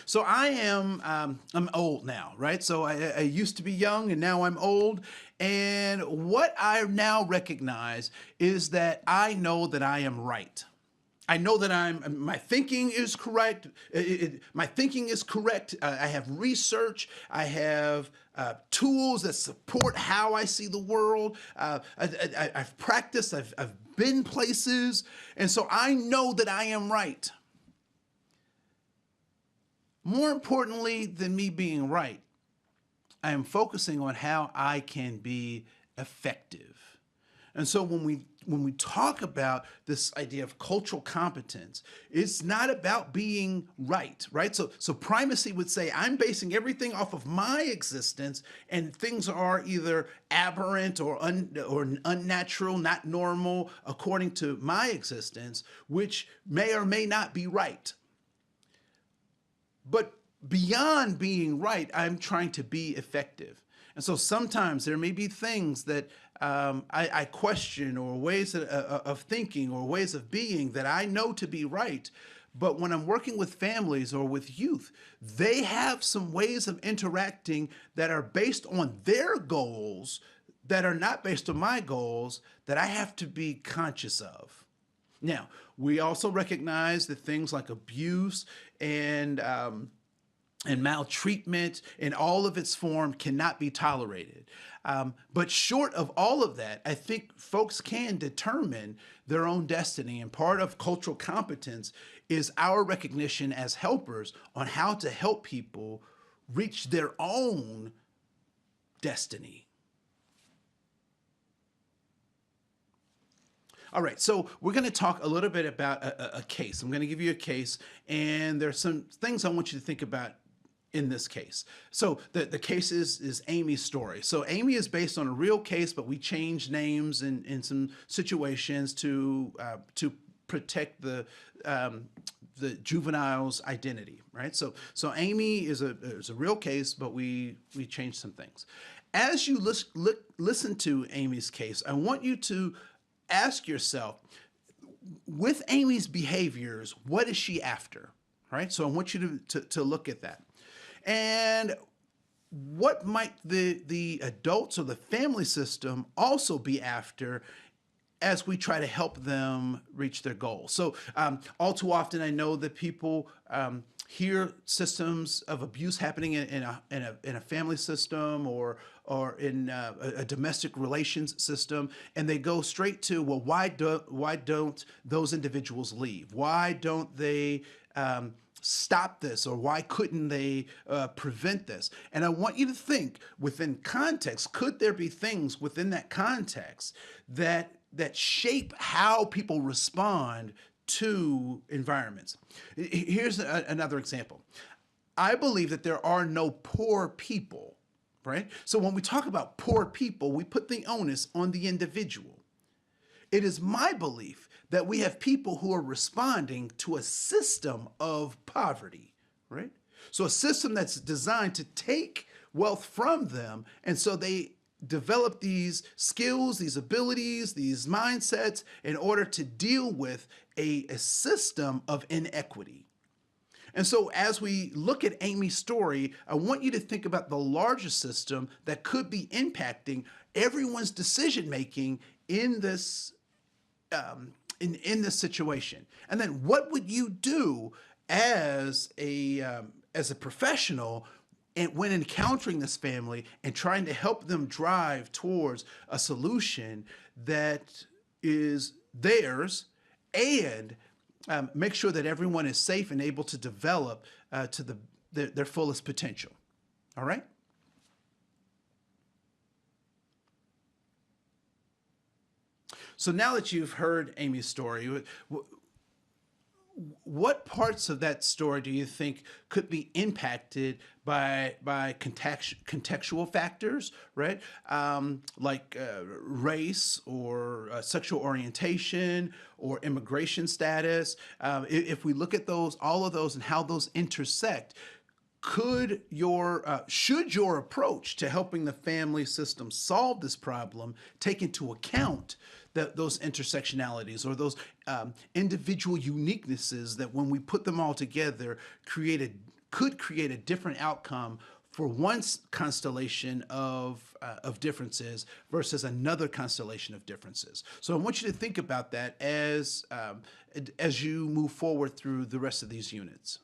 So I'm old now, right? So I used to be young and now I'm old. And what I now recognize is that I know that I am right. I know that my thinking is correct. My thinking is correct. I have research. I have tools that support how I see the world. I've practiced. I've been places. And so I know that I am right. More importantly than me being right, I am focusing on how I can be effective. And so when we talk about this idea of cultural competence, it's not about being right, right? So primacy would say I'm basing everything off of my existence, and things are either aberrant or unnatural, not normal according to my existence, which may or may not be right. But beyond being right, I'm trying to be effective. And so sometimes there may be things that I question, or ways of thinking or ways of being that I know to be right. But when I'm working with families or with youth, they have some ways of interacting that are based on their goals, that are not based on my goals, that I have to be conscious of. Now, we also recognize that things like abuse and maltreatment in all of its form cannot be tolerated. But short of all of that, I think folks can determine their own destiny. And part of cultural competence is our recognition as helpers on how to help people reach their own destiny. All right, so we're going to talk a little bit about a case. I'm going to give you a case, and there's some things I want you to think about in this case. So the case is Amy's story. So Amy is based on a real case, but we changed names in some situations to protect the juvenile's identity, right? So Amy is a real case, but we changed some things. As you listen to Amy's case, I want you to ask yourself, with Amy's behaviors, what is she after? Right? So I want you to look at that. And what might the adults or the family system also be after as we try to help them reach their goals? So all too often, I know that people hear systems of abuse happening in a family system or in a domestic relations system, and they go straight to, well, why don't those individuals leave? Why don't they stop this, or why couldn't they prevent this? And I want you to think within context, could there be things within that context that shape how people respond to environments? Here's another example. I believe that there are no poor people, right? So when we talk about poor people, we put the onus on the individual. It is my belief that we have people who are responding to a system of poverty, right? So a system that's designed to take wealth from them, and so they develop these skills, these abilities, these mindsets in order to deal with a system of inequity. And so as we look at Amy's story, I want you to think about the larger system that could be impacting everyone's decision making in this in this situation. And then what would you do as a professional when encountering this family and trying to help them drive towards a solution that is theirs, and make sure that everyone is safe and able to develop to their fullest potential? All right? So now that you've heard Amy's story, what parts of that story do you think could be impacted by contextual factors, right? Like race or sexual orientation or immigration status. If we look at all of those and how those intersect, should your approach to helping the family system solve this problem take into account those intersectionalities or those individual uniquenesses that, when we put them all together, create could create a different outcome for one constellation of differences versus another constellation of differences. So I want you to think about that as you move forward through the rest of these units.